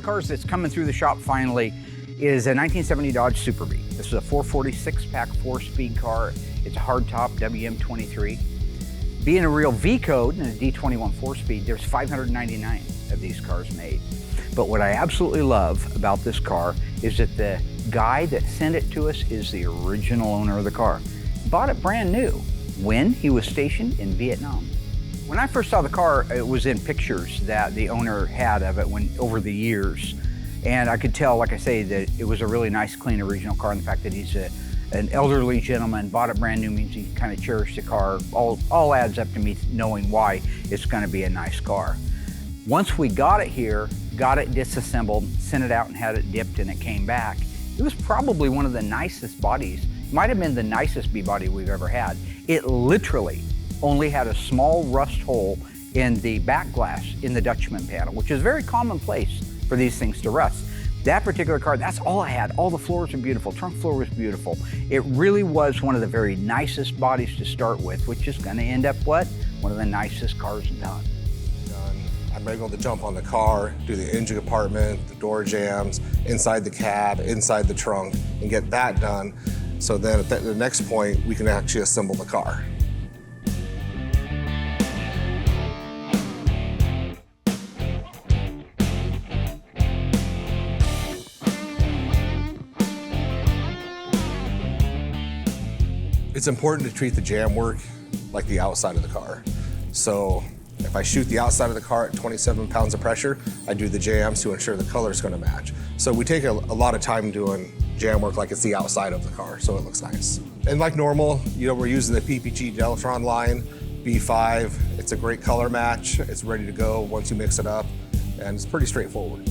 cars that's coming through the shop finally is a 1970 Dodge Super Bee. This is a 446 pack 4-speed car. It's a hardtop WM23. Being a real V code and a D21 4-speed, there's 599 of these cars made. But what I absolutely love about this car is that the guy that sent it to us is the original owner of the car. Bought it brand new when he was stationed in Vietnam. When I first saw the car, it was in pictures that the owner had of it over the years. And I could tell, like I say, that it was a really nice, clean, original car. And the fact that he's an elderly gentleman, bought it brand new, means he kind of cherished the car. All adds up to me knowing why it's going to be a nice car. Once we got it here, got it disassembled, sent it out and had it dipped, and it came back, it was probably one of the nicest bodies. It might have been the nicest B body we've ever had. It literally only had a small rust hole in the back glass in the Dutchman panel, which is very commonplace for these things to rust. That particular car, that's all I had. All the floors are beautiful, trunk floor was beautiful. It really was one of the very nicest bodies to start with, which is gonna end up what? One of the nicest cars done. I'm able to jump on the car, do the engine compartment, the door jambs, inside the cab, inside the trunk, and get that done. So then at the next point, we can actually assemble the car. It's important to treat the jam work like the outside of the car. So if I shoot the outside of the car at 27 pounds of pressure, I do the jams to ensure the color is going to match. So we take a lot of time doing jam work like it's the outside of the car, so it looks nice. And like normal, we're using the PPG Deltron line, B5. It's a great color match. It's ready to go once you mix it up, and it's pretty straightforward.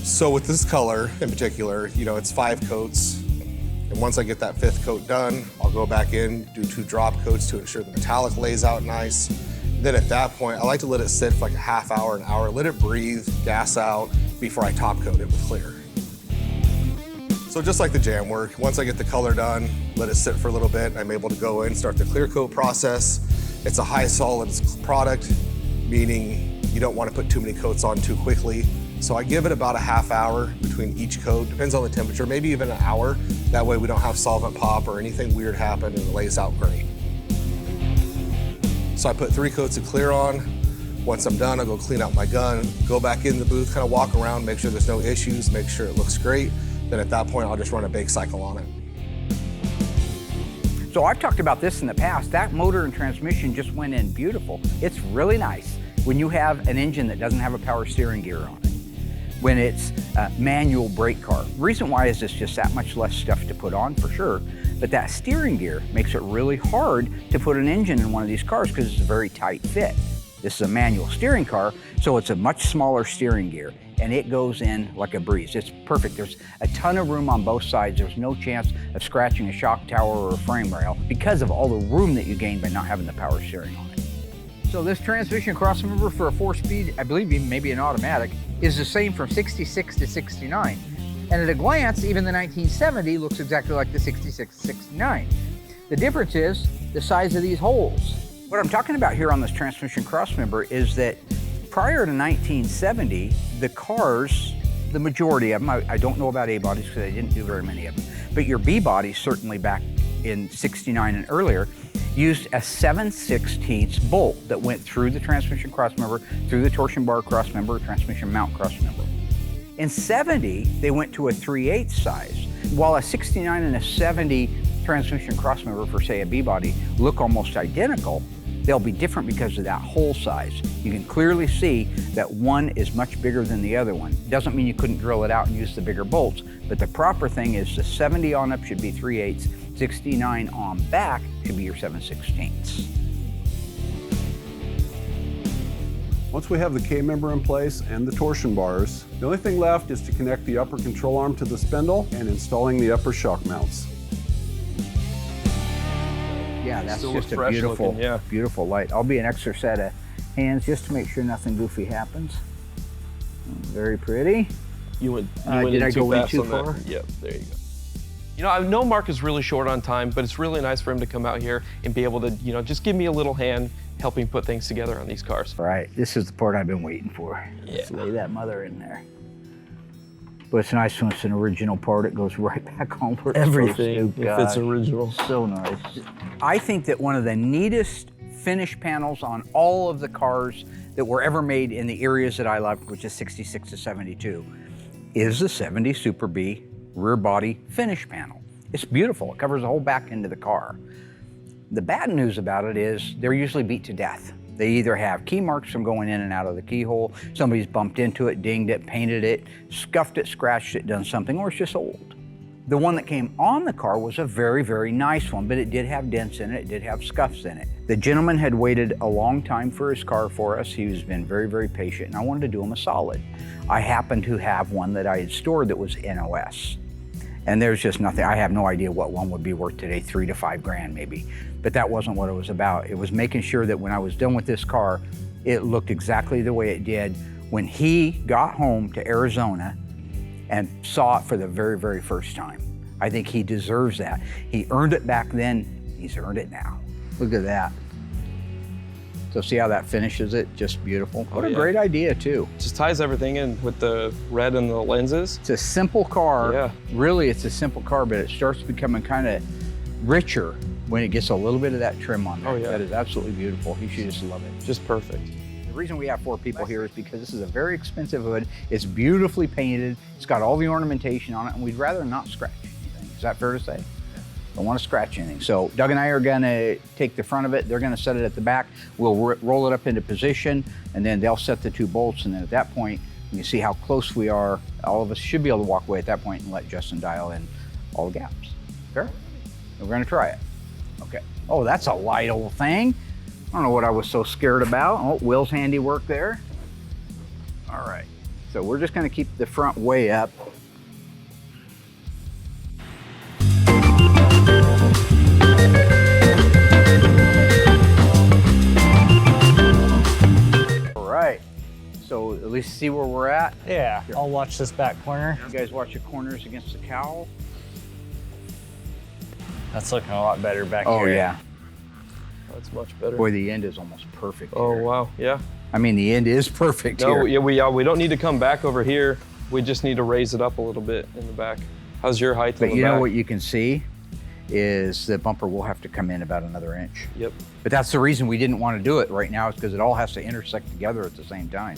So with this color in particular, it's 5 coats. And once I get that 5th coat done, I'll go back in, do 2 drop coats to ensure the metallic lays out nice. Then at that point, I like to let it sit for like a half hour, an hour, let it breathe, gas out before I top coat it with clear. So just like the jam work, once I get the color done, let it sit for a little bit, I'm able to go in, start the clear coat process. It's a high solids product, meaning you don't want to put too many coats on too quickly. So I give it about a half hour between each coat, depends on the temperature, maybe even an hour. That way we don't have solvent pop or anything weird happen, and it lays out great. So I put 3 coats of clear on. Once I'm done, I'll go clean out my gun, go back in the booth, kind of walk around, make sure there's no issues, make sure it looks great. Then at that point, I'll just run a bake cycle on it. So I've talked about this in the past. That motor and transmission just went in beautiful. It's really nice when you have an engine that doesn't have a power steering gear on it, when it's a manual brake car. The reason why is it's just that much less stuff to put on, for sure, but that steering gear makes it really hard to put an engine in one of these cars because it's a very tight fit. This is a manual steering car, so it's a much smaller steering gear, and it goes in like a breeze. It's perfect. There's a ton of room on both sides. There's no chance of scratching a shock tower or a frame rail because of all the room that you gain by not having the power steering on it. So this transmission crossover for a 4-speed, I believe maybe an automatic, is the same from 66 to 69. And at a glance, even the 1970 looks exactly like the 66 to 69. The difference is the size of these holes. What I'm talking about here on this transmission crossmember is that prior to 1970, the cars, the majority of them, I don't know about A bodies because I didn't do very many of them, but your B bodies, certainly back in 69 and earlier, used a 7/16 bolt that went through the transmission crossmember, through the torsion bar crossmember, transmission mount crossmember. In 70, they went to a 3/8 size. While a 69 and a 70 transmission crossmember for, say, a B body look almost identical, they'll be different because of that hole size. You can clearly see that one is much bigger than the other one. Doesn't mean you couldn't drill it out and use the bigger bolts, but the proper thing is the 70 on up should be 3/8, 69 on back should be your 7/16. Once we have the K-member in place and the torsion bars, the only thing left is to connect the upper control arm to the spindle and installing the upper shock mounts. Yeah, that's Still just a fresh beautiful, looking, yeah. beautiful light. I'll be an extra set of hands just to make sure nothing goofy happens. Very pretty. You went Did in I too go in fast too on that. far? Yep, there you go. You know, I know Mark is really short on time, but it's really nice for him to come out here and be able to, you know, just give me a little hand helping put things together on these cars. Right, this is the part I've been waiting for. Let's lay that mother in there. But it's nice when it's an original part, it goes right back on where it's Everything, supposed to. if it's Gosh, original. So nice. I think that one of the neatest finish panels on all of the cars that were ever made in the areas that I love, which is 66 to 72, is the 70 Super B rear body finish panel. It's beautiful. It covers the whole back end of the car. The bad news about it is they're usually beat to death. They either have key marks from going in and out of the keyhole, somebody's bumped into it, dinged it, painted it, scuffed it, scratched it, done something, or it's just old. The one that came on the car was a very, very nice one, but it did have dents in it, it did have scuffs in it. The gentleman had waited a long time for his car for us. He's been very, very patient, and I wanted to do him a solid. I happened to have one that I had stored that was NOS. And there's just nothing, I have no idea what one would be worth today, 3 to 5 grand maybe. But that wasn't what it was about. It was making sure that when I was done with this car, it looked exactly the way it did when he got home to Arizona and saw it for the very, very first time. I think he deserves that. He earned it back then, he's earned it now. Look at that. So see how that finishes it? Just beautiful. What a great idea too. Just ties everything in with the red and the lenses. It's a simple car. Yeah. Really, it's a simple car, but it starts becoming kind of richer when it gets a little bit of that trim on there. Oh, yeah. That is absolutely beautiful. You should just love it. Just perfect. The reason we have 4 people here is because this is a very expensive hood. It's beautifully painted. It's got all the ornamentation on it, and we'd rather not scratch anything. Is that fair to say? Don't want to scratch anything. So Doug and I are gonna take the front of it. They're gonna set it at the back. We'll roll it up into position, and then they'll set the 2 bolts. And then at that point, you see how close we are. All of us should be able to walk away at that point and let Justin dial in all the gaps. Fair? We're gonna try it. Okay. Oh, that's a light old thing. I don't know what I was so scared about. Oh, Will's handiwork there. All right. So we're just gonna keep the front way up. So at least see where we're at. Yeah, I'll watch this back corner. You guys watch the corners against the cowl. That's looking a lot better back Oh here. yeah. That's much better. Boy, the end is almost perfect Oh, here. wow, yeah. I mean, the end is perfect No, here. yeah, we don't need to come back over here. We just need to raise it up a little bit in the back. How's your height in But the you back? know what you can see is the bumper will have to come in about another inch. Yep. But that's the reason we didn't want to do it right now, is because it all has to intersect together at the same time.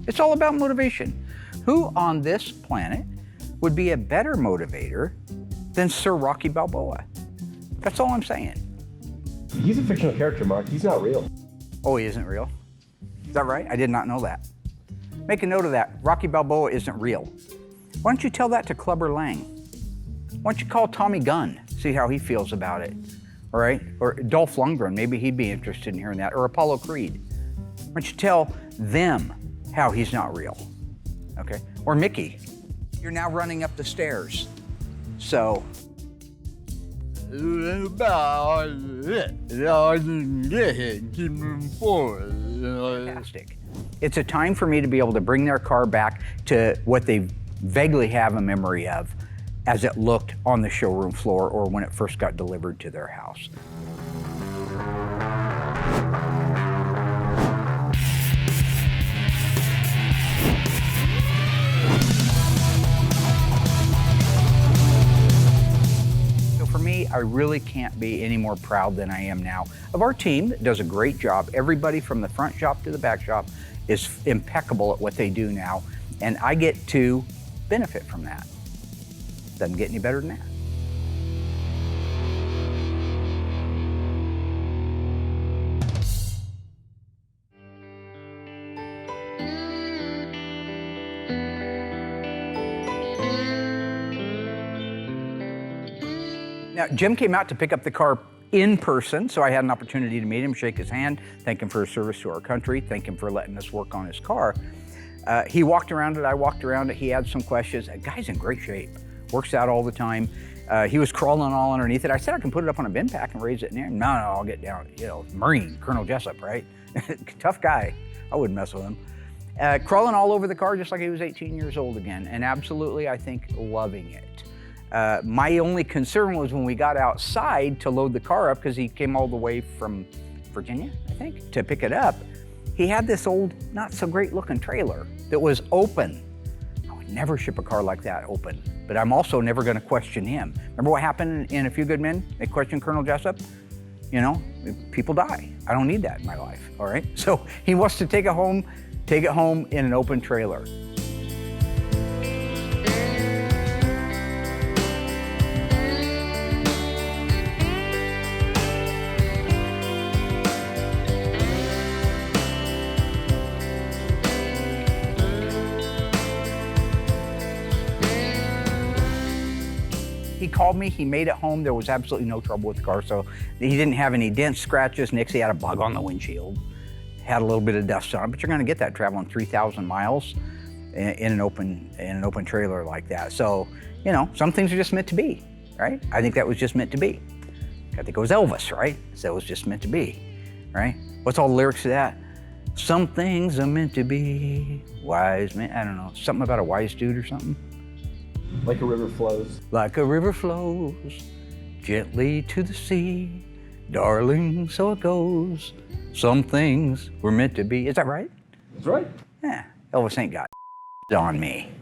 It's all about motivation. Who on this planet would be a better motivator than Sir Rocky Balboa? That's all I'm saying. He's a fictional character, Mark. He's not real. Oh, he isn't real? Is that right? I did not know that. Make a note of that. Rocky Balboa isn't real. Why don't you tell that to Clubber Lang? Why don't you call Tommy Gunn, see how he feels about it, all right? Or Dolph Lundgren, maybe he'd be interested in hearing that, or Apollo Creed. Why don't you tell them how he's not real, okay? Or Mickey. You're now running up the stairs, so. Fantastic. It's a time for me to be able to bring their car back to what they vaguely have a memory of as it looked on the showroom floor or when it first got delivered to their house. So for me, I really can't be any more proud than I am now of our team that does a great job. Everybody from the front shop to the back shop is impeccable at what they do now, and I get to benefit from that. Doesn't get any better than that. Now, Jim came out to pick up the car in person, so I had an opportunity to meet him, shake his hand, thank him for his service to our country, thank him for letting us work on his car. He walked around it, I walked around it, he had some questions. The guy's in great shape. works out all the time. He was crawling all underneath it. I said I can put it up on a bin pack and raise it in there. No, I'll get down. You know, Marine, Colonel Jessup, right? Tough guy. I wouldn't mess with him. Crawling all over the car just like he was 18 years old again, and absolutely, I think, loving it. My only concern was when we got outside to load the car up, because he came all the way from Virginia, I think, to pick it up. He had this old, not so great looking trailer that was open. I would never ship a car like that open, but I'm also never gonna question him. Remember what happened in A Few Good Men? They questioned Colonel Jessup? You know, people die. I don't need that in my life, all right? So he wants to take it home in an open trailer. He called me, he made it home. There was absolutely no trouble with the car. So he didn't have any dents, scratches, nicks. He had a bug on the windshield, had a little bit of dust on it, but you're gonna get that traveling 3,000 miles in an open trailer like that. So, you know, some things are just meant to be, right? I think that was just meant to be. I think it was Elvis, right? So it was just meant to be, right? What's all the lyrics to that? Some things are meant to be. Wise man, I don't know, something about a wise dude or something. Like a river flows. Like a river flows gently to the sea, darling, so it goes. Some things were meant to be. Is that right? That's right. Yeah, Elvis ain't got on me.